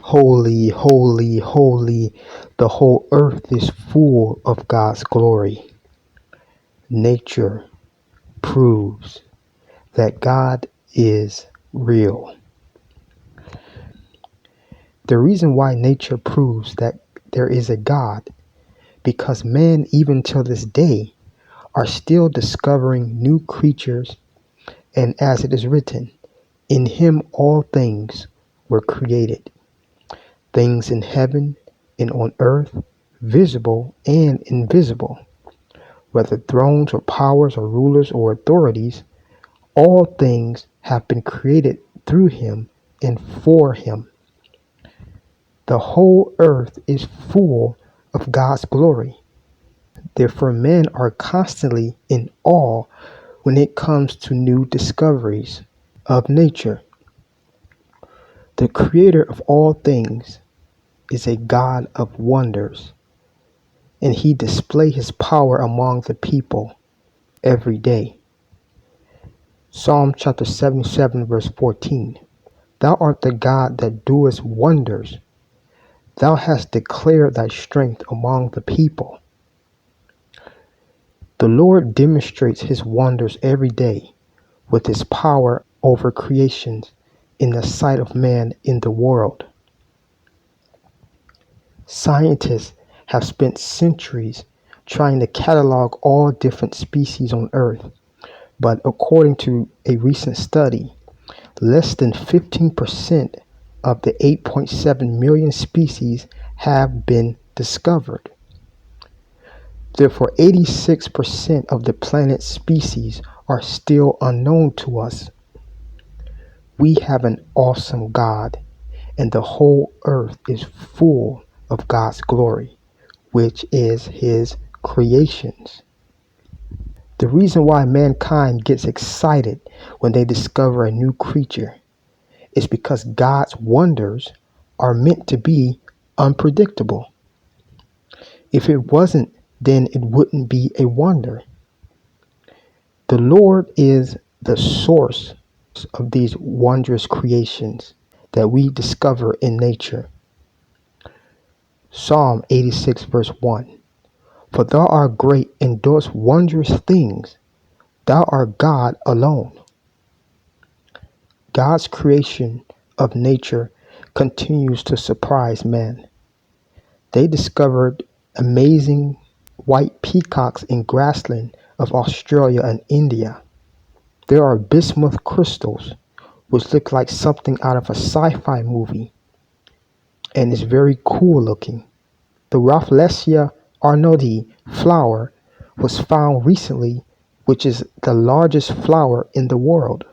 Holy, holy, holy, the whole earth is full of God's glory. Nature proves that God is real. The reason why nature proves that there is a God, because man, even till this day, are still discovering new creatures, and as it is written, in him all things were created, things in heaven and on earth, visible and invisible, whether thrones or powers or rulers or authorities, all things have been created through him and for him. The whole earth is full of God's glory. Therefore, men are constantly in awe when it comes to new discoveries of nature. The creator of all things is a God of wonders, and he displays his power among the people every day. Psalm chapter 77 verse 14. Thou art the God that doest wonders. Thou hast declared thy strength among the people. The Lord demonstrates his wonders every day with his power over creations in the sight of man in the world. Scientists have spent centuries trying to catalog all different species on Earth, but according to a recent study, less than 15% of the 8.7 million species have been discovered. Therefore, 86% of the planet's species are still unknown to us. We have an awesome God, and the whole earth is full of God's glory, which is his creations. The reason why mankind gets excited when they discover a new creature is because God's wonders are meant to be unpredictable. If it wasn't, then it wouldn't be a wonder. The Lord is the source of these wondrous creations that we discover in nature. Psalm 86 verse 1. For thou art great and doest wondrous things. Thou art God alone. God's creation of nature continues to surprise man. They discovered amazing white peacocks in grassland of Australia and India. There are bismuth crystals, which look like something out of a sci-fi movie, and is very cool looking. The Rafflesia arnoldii flower was found recently, which is the largest flower in the world.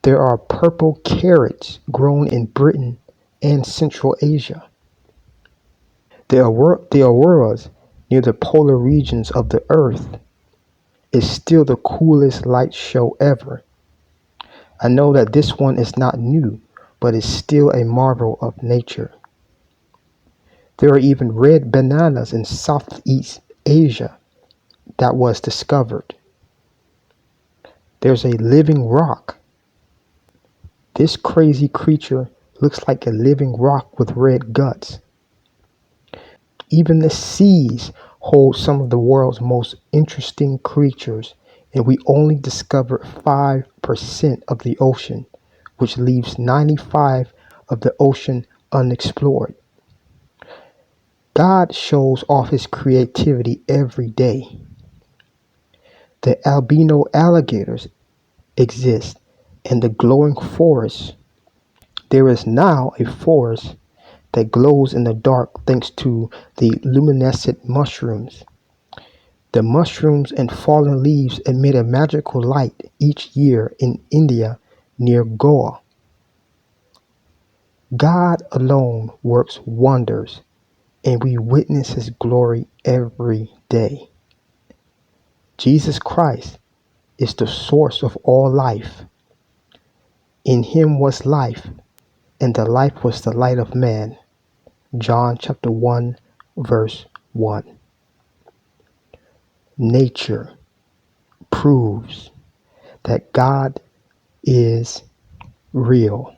There are purple carrots grown in Britain and Central Asia. The auroras near the polar regions of the Earth is still the coolest light show ever. I know that this one is not new, but is still a marvel of nature. There are even red bananas in Southeast Asia that was discovered. There's a living rock. This crazy creature looks like a living rock with red guts. Even the seas hold some of the world's most interesting creatures, and we only discover 5% of the ocean, which leaves 95% of the ocean unexplored. God shows off his creativity every day. The albino alligators exist in the glowing forest. There is now a forest that glows in the dark thanks to the luminescent mushrooms. The mushrooms and fallen leaves emit a magical light each year in India near Goa. God alone works wonders, and we witness his glory every day. Jesus Christ is the source of all life. In him was life, and the life was the light of man. John chapter 1, verse 1. Nature proves that God is real.